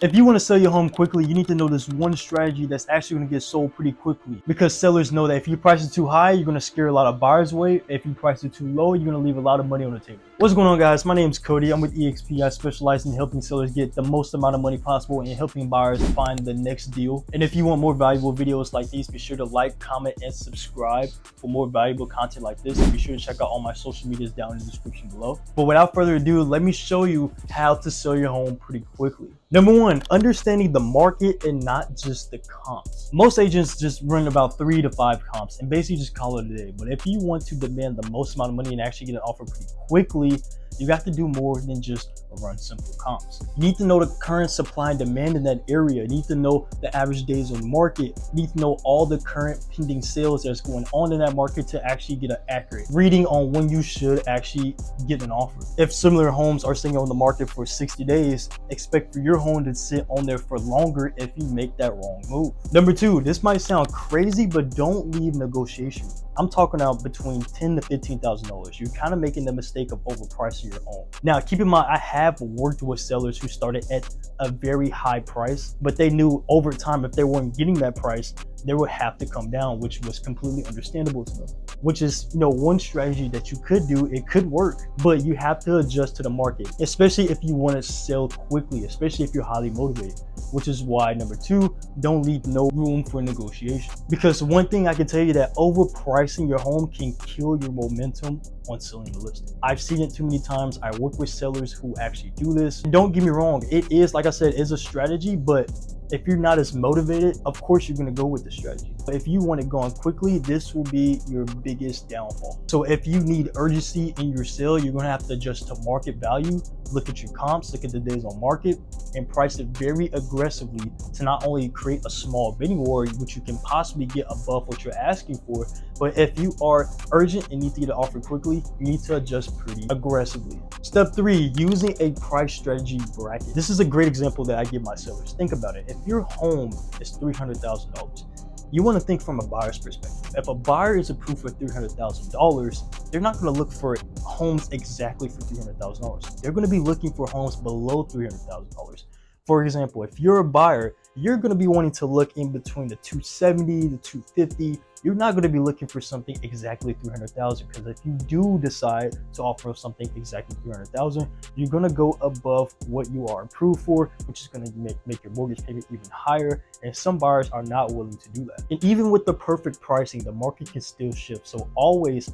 If you want to sell your home quickly, you need to know this one strategy that's actually going to get sold pretty quickly, because sellers know that if you price it too high, you're going to scare a lot of buyers away. If you price it too low, you're going to leave a lot of money on the table. What's going on, guys? My name is Cody. I'm with EXP. I specialize in helping sellers get the most amount of money possible and helping buyers find the next deal. And if you want more valuable videos like these, be sure to like, comment, and subscribe for more valuable content like this. And be sure to check out all my social medias down in the description below. But without further ado, let me show you how to sell your home pretty quickly. Number one, understanding the market and not just the comps. Most agents just run about 3 to 5 comps and basically just call it a day. But if you want to demand the most amount of money and actually get an offer pretty quickly, you have to do more than just run simple comps. You need to know the current supply and demand in that area. You need to know the average days on market. You need to know all the current pending sales that's going on in that market to actually get an accurate reading on when you should actually get an offer. If similar homes are sitting on the market for 60 days, expect for your home to sit on there for longer if you make that wrong move. Number two, this might sound crazy, but don't leave negotiation. I'm talking out between $10,000 to $15,000. You're kind of making the mistake of overpricing your home. Now, keep in mind, I have worked with sellers who started at a very high price, but they knew over time if they weren't getting that price, they would have to come down, which was completely understandable to them. Which is, one strategy that you could do. It could work, but you have to adjust to the market, especially if you want to sell quickly, especially if you're highly motivated. Which is why number two, don't leave no room for negotiation. Because one thing I can tell you, that overpricing your home can kill your momentum on selling the listing. I've seen it too many times. I work with sellers who actually do this. And don't get me wrong, it is, like I said, is a strategy, but if you're not as motivated, of course you're going to go with the strategy. But if you want it going quickly, this will be your biggest downfall. So if you need urgency in your sale, you're going to have to adjust to market value, look at your comps, look at the days on market, and price it very aggressively to not only create a small bidding war, which you can possibly get above what you're asking for, but if you are urgent and need to get an offer quickly, you need to adjust pretty aggressively. Step three, using a price strategy bracket. This is a great example that I give my sellers. Think about it. If your home is $300,000, you want to think from a buyer's perspective. If a buyer is approved for $300,000, they're not going to look for homes exactly for $300,000. They're going to be looking for homes below $300,000. For example, if you're a buyer, you're going to be wanting to look in between the 270 to 250. You're not going to be looking for something exactly 300,000, because if you do decide to offer something exactly 300,000, you're going to go above what you are approved for, which is going to make your mortgage payment even higher. And some buyers are not willing to do that. And even with the perfect pricing, the market can still shift. So always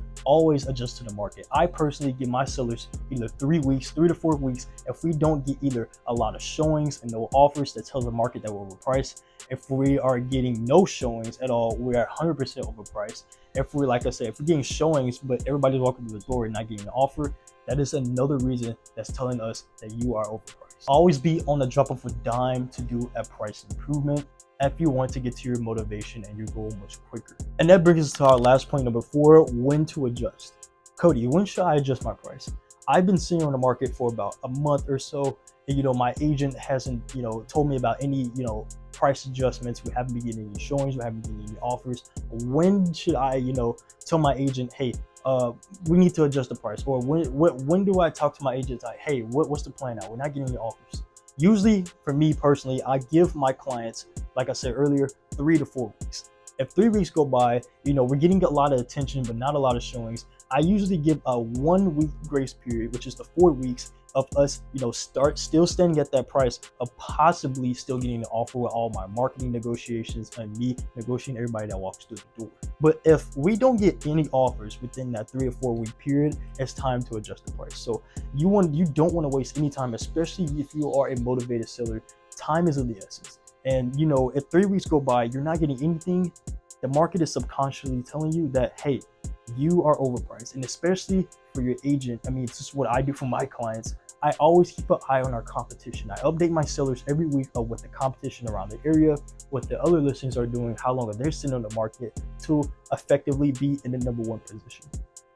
adjust to the market. I personally give my sellers either 3 to 4 weeks. If we don't get either a lot of showings and no offers, that tells the market that we're overpriced. If we are getting no showings at all, we're at 100% overpriced. If we're, like I said, if we're getting showings, but everybody's walking through the door and not getting an offer, that is another reason that's telling us that you are overpriced. Always be on the drop of a dime to do a price improvement if you want to get to your motivation and your goal much quicker. And that brings us to our last point, number 4, when to adjust. Cody, when should I adjust my price? I've been sitting on the market for about a month or so, and my agent hasn't told me about any price adjustments. We haven't been getting any showings, we haven't been getting any offers. When should I tell my agent, hey, we need to adjust the price? Or when do I talk to my agent like, hey, what's the plan now? We're not getting any offers. Usually for me personally, I give my clients, like I said earlier, 3 to 4 weeks. If 3 weeks go by, we're getting a lot of attention but not a lot of showings, I usually give a 1 week grace period, which is the 4 weeks of us, start still standing at that price of possibly still getting an offer with all my marketing negotiations and me negotiating everybody that walks through the door. But if we don't get any offers within that 3 or 4 week period, it's time to adjust the price. So you don't want to waste any time, especially if you are a motivated seller. Time is of the essence. And if 3 weeks go by, you're not getting anything, the market is subconsciously telling you that, hey, you are overpriced. And especially for your agent, it's just what I do for my clients. I always keep an eye on our competition. I update my sellers every week of what the competition around the area, what the other listings are doing, how long they're sitting on the market to effectively be in the number 1 position.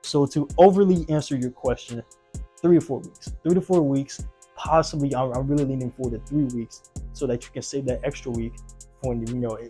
So to overly answer your question, 3 or 4 weeks. 3 to 4 weeks, possibly I'm really leaning forward to 3 weeks so that you can save that extra week when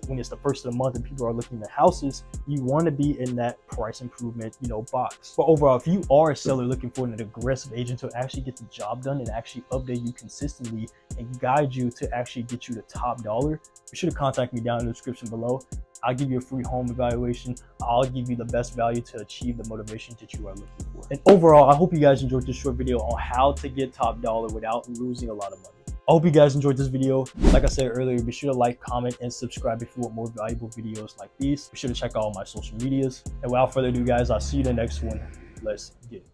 when it's the first of the month and people are looking at houses, you want to be in that price improvement box. But overall, if you are a seller looking for an aggressive agent to actually get the job done and actually update you consistently and guide you to actually get you the top dollar, be sure to contact me down in the description below. I'll give you a free home evaluation. I'll give you the best value to achieve the motivation that you are looking for. And overall, I hope you guys enjoyed this short video on how to get top dollar without losing a lot of money. I hope you guys enjoyed this video. Like I said earlier, be sure to like, comment, and subscribe if you want more valuable videos like these. Be sure to check out all my social medias. And without further ado, guys, I'll see you in the next one. Let's get it.